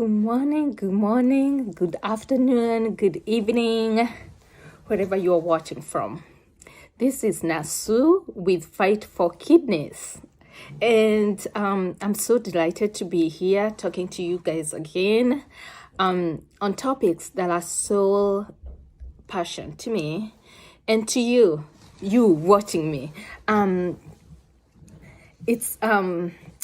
Good morning, good afternoon, good evening, wherever you are watching from. This is Nasu with Fight for Kidneys. And I'm so delighted to be here talking to you guys again on topics that are so passionate to me and to you watching me.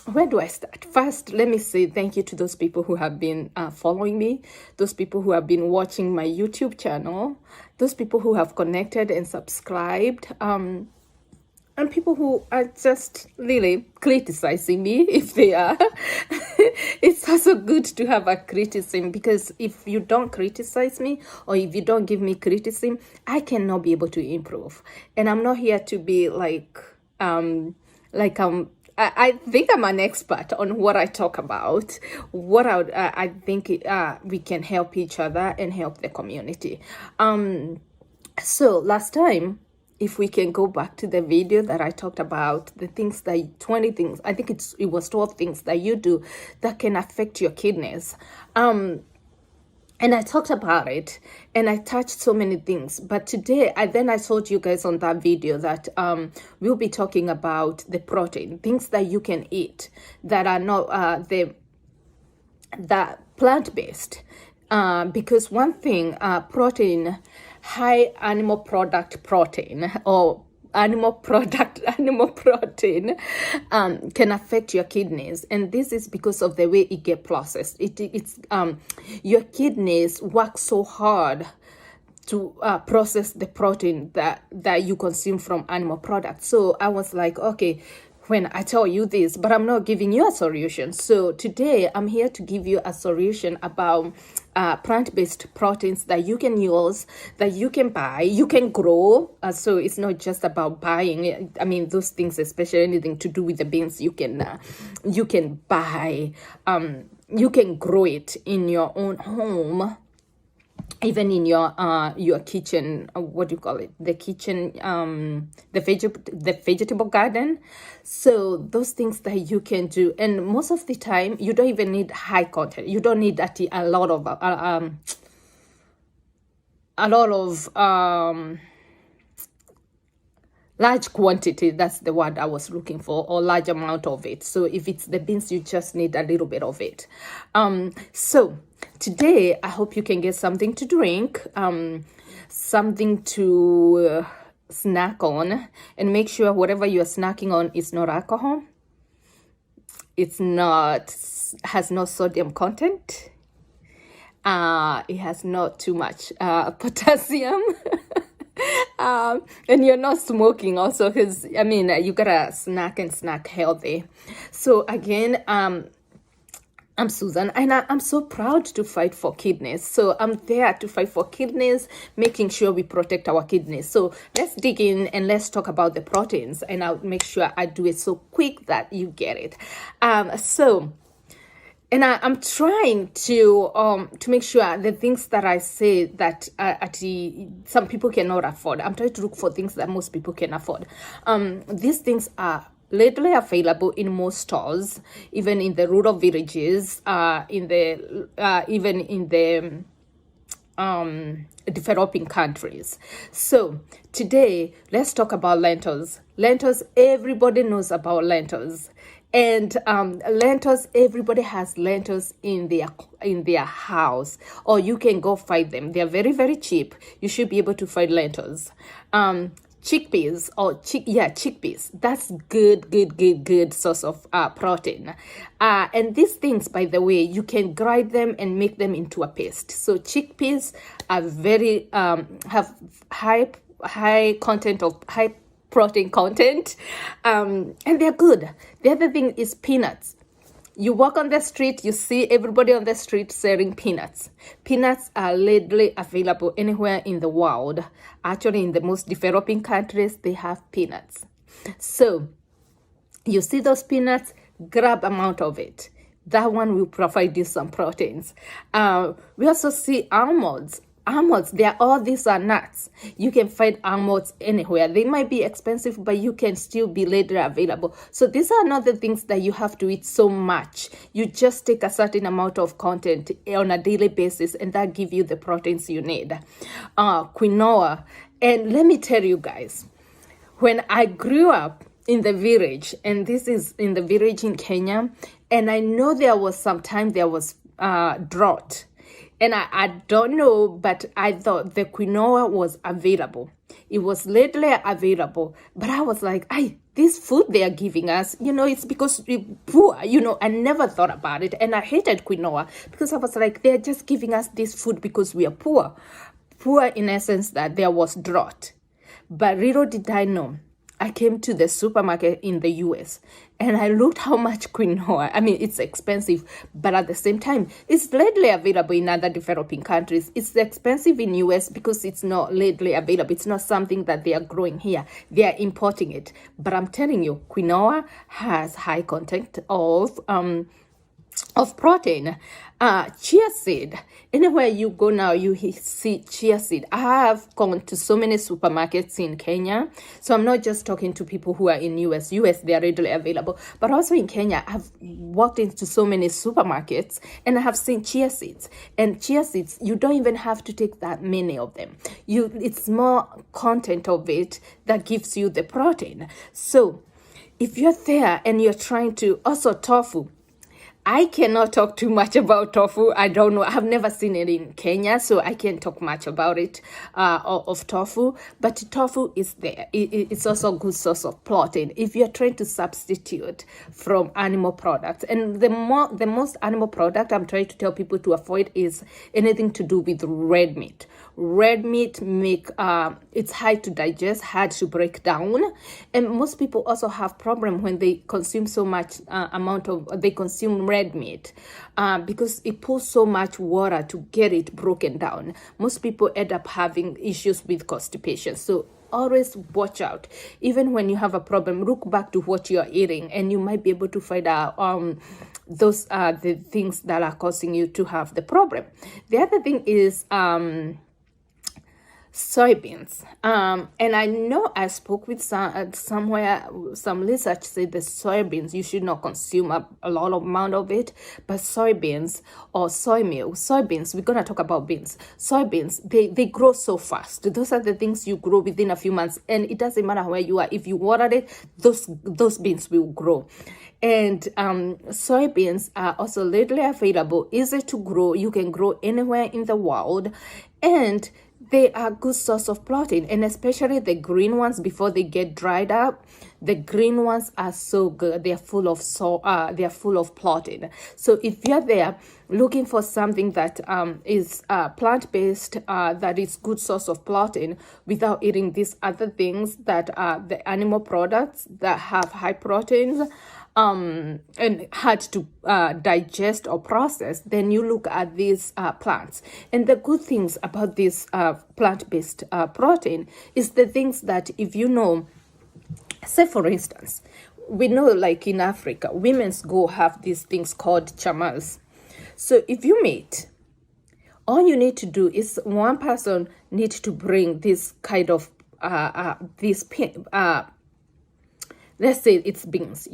Where do I start? First, let me say thank you to those people who have been following me, those people who have been watching my YouTube channel, those people who have connected and subscribed, and people who are just really criticizing me if they are. It's also good to have a criticism, because if you don't criticize me or if you don't give me criticism, I cannot be able to improve. And I'm not here to be I think I'm an expert on what I talk about. I think we can help each other and help the community. So last time, if we can go back to the video that I talked about, the things that 20 things, I think it was 12 things that you do that can affect your kidneys. And I talked about it and I touched so many things. But today, I told you guys on that video that we'll be talking about the protein, things that you can eat that are not that plant-based. Because one thing, protein, high animal product protein or animal protein can affect your kidneys, and this is because of the way it get processed. It's your kidneys work so hard to process the protein that you consume from animal products. So I was like, okay, when I tell you this, but I'm not giving you a solution. So today I'm here to give you a solution about plant-based proteins that you can use, that you can buy, you can grow. So it's not just about buying. I mean, those things, especially anything to do with the beans, you can buy. You can grow it in your own home, even in your kitchen. What do you call it? The kitchen, the vegetable garden. So those things that you can do, and most of the time you don't even need high content. You don't need a lot of large quantity. That's the word I was looking for, or large amount of it. So if it's the beans, you just need a little bit of it. So today, I hope you can get something to drink, something to snack on, and make sure whatever you're snacking on is not alcohol. Has no sodium content. It has not too much potassium. And you're not smoking also, because I mean, you gotta snack healthy. So again, I'm Susan, and I'm so proud to fight for kidneys. So I'm there to fight for kidneys, making sure we protect our kidneys. So let's dig in and let's talk about the proteins, and I'll make sure I do it so quick that you get it. And I'm trying to make sure the things that I say that some people cannot afford. I'm trying to look for things that most people can afford. These things are readily available in most stores, even in the rural villages, even in the developing countries. So today, let's talk about lentils. Lentils, everybody knows about lentils. And lentils, everybody has lentils in their house, or you can go find them. They are very, very cheap. You should be able to find lentils. Chickpeas chickpeas. That's good source of protein. And these things, by the way, you can grind them and make them into a paste. So chickpeas are very have high content of high protein content, and they're good. The other thing is peanuts. You walk on the street, you see everybody on the street selling peanuts. Peanuts are readily available anywhere in the world. Actually, in the most developing countries, they have peanuts. So you see those peanuts, grab amount of it. That one will provide you some proteins. We also see almonds. almonds, these are nuts. You can find almonds anywhere. They might be expensive, but you can still be readily available. So these are not the things that you have to eat so much. You just take a certain amount of content on a daily basis, and that give you the proteins you need. Quinoa. And let me tell you guys, when I grew up in the village, and this is in the village in Kenya, and I know there was drought. And I don't know, but I thought the quinoa was available. It was readily available. But I was like, this food they are giving us, it's because we're poor. I never thought about it. And I hated quinoa because I was like, they're just giving us this food because we are poor. Poor in essence that there was drought. But little did I know, I came to the supermarket in the US and I looked how much quinoa. I mean, it's expensive, but at the same time, it's readily available in other developing countries. It's expensive in US because it's not readily available. It's not something that they are growing here. They are importing it. But I'm telling you, quinoa has high content of protein. Chia seed. Anywhere you go now, you see chia seed. I have gone to so many supermarkets in Kenya. So I'm not just talking to people who are in US. They are readily available. But also in Kenya, I've walked into so many supermarkets and I have seen chia seeds. And chia seeds, you don't even have to take that many of them. It's more content of it that gives you the protein. So if you're there and you're trying to, also tofu. I cannot talk too much about tofu. I don't know. I've never seen it in Kenya, so I can't talk much about it, of tofu. But tofu is there. It's also a good source of protein if you're trying to substitute from animal products. And the most animal product I'm trying to tell people to avoid is anything to do with red meat. Red meat it's hard to digest, hard to break down, and most people also have problem when they consume so much they consume red meat because it pulls so much water to get it broken down. Most people end up having issues with constipation. So always watch out. Even when you have a problem, look back to what you're eating, and you might be able to find out those are the things that are causing you to have the problem. The other thing is soy beans. And I know I spoke with some research said the soy beans, you should not consume a lot of amount of it, but soy beans or soy meal, we're going to talk about beans. Soy beans, they grow so fast. Those are the things you grow within a few months, and it doesn't matter where you are. If you water it, those beans will grow. And soybeans are also readily available, easy to grow. You can grow anywhere in the world, and they are a good source of protein, and especially the green ones before they get dried up. The green ones are so good. They are full of protein. So if you're there looking for something that is plant-based, that is good source of protein without eating these other things that are the animal products that have high proteins, and hard to digest or process, then you look at these plants. And the good things about this plant-based protein is the things that, if you know, say for instance, we know like in Africa, women's go have these things called chamals. So if you meet, all you need to do is one person needs to bring this kind of let's say it's beans.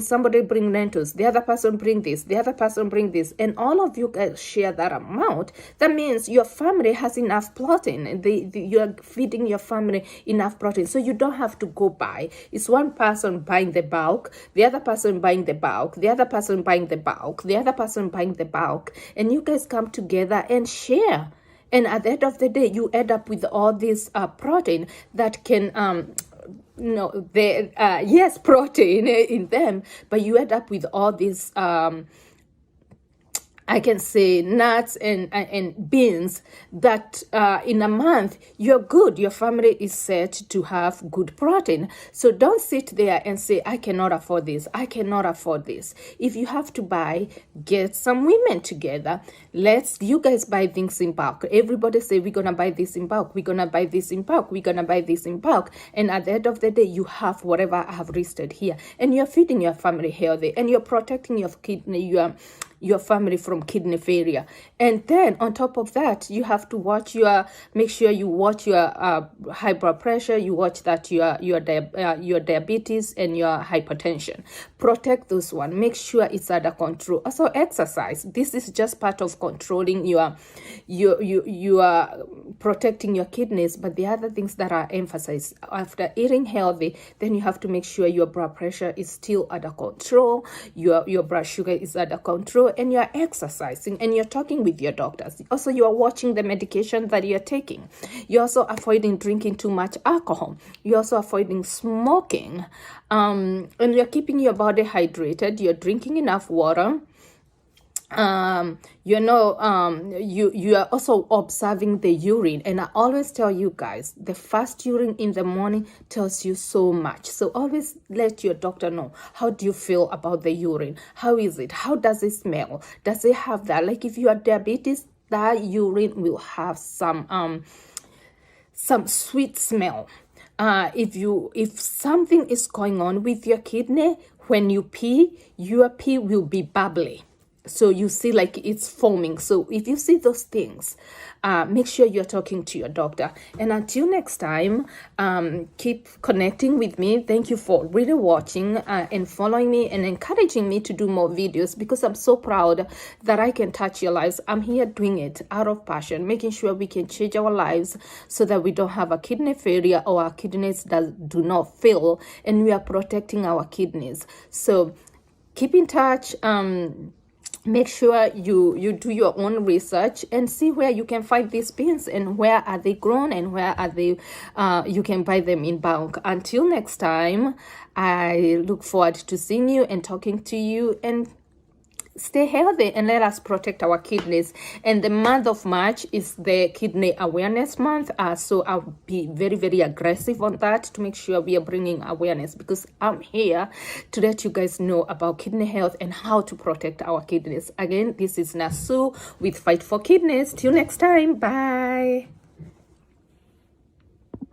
Somebody bring lentils, the other person bring this, the other person bring this, and all of you guys share that amount. That means your family has enough protein. You're feeding your family enough protein, so you don't have to go buy. It's one person buying the bulk, the other person buying the bulk, the other person buying the bulk, the other person buying the bulk, and you guys come together and share. And at the end of the day, you end up with all this protein that can yes, protein in them, but you end up with all these I can say nuts and beans that in a month you're good. Your family is set to have good protein. So don't sit there and say, I cannot afford this. I cannot afford this. If you have to buy, get some women together. You guys buy things in bulk. Everybody say, we're going to buy this in bulk. We're going to buy this in bulk. We're going to buy this in bulk. And at the end of the day, you have whatever I have listed here. And you're feeding your family healthy, and you're protecting your kidney, your family from kidney failure. And then on top of that, you have to make sure you watch your high blood pressure, you watch that your diabetes and your hypertension. Protect those one. Make sure it's under control. Also exercise. This is just part of controlling you are protecting your kidneys, but the other things that are emphasized after eating healthy, then you have to make sure your blood pressure is still under control, your blood sugar is under control, and you're exercising and you're talking with your doctors. Also, you are watching the medication that you're taking. You're also avoiding drinking too much alcohol. You're also avoiding smoking, and you're keeping your body hydrated. You're drinking enough water. You are also observing the urine, and I always tell you guys, the fast urine in the morning tells you so much. So always let your doctor know, how do you feel about the urine? How is it? How does it smell? Does it have that? Like if you have diabetes, that urine will have some sweet smell. If something is going on with your kidney, when you pee, your pee will be bubbly. So you see like it's foaming. So if you see those things, make sure you're talking to your doctor. And until next time, keep connecting with me. Thank you for really watching and following me and encouraging me to do more videos, because I'm so proud that I can touch your lives. I'm here doing it out of passion, making sure we can change our lives so that we don't have a kidney failure or our kidneys that do not fail, and we are protecting our kidneys. So keep in touch. Make sure you do your own research and see where you can find these beans and where are they grown and where are they you can buy them in bulk. Until next time, I look forward to seeing you and talking to you, and stay healthy and let us protect our kidneys. And the month of March is the kidney awareness month, so I'll be very, very aggressive on that to make sure we are bringing awareness, because I'm here to let you guys know about kidney health and how to protect our kidneys. Again, this is Nasu with Fight for Kidneys. Till next time, bye.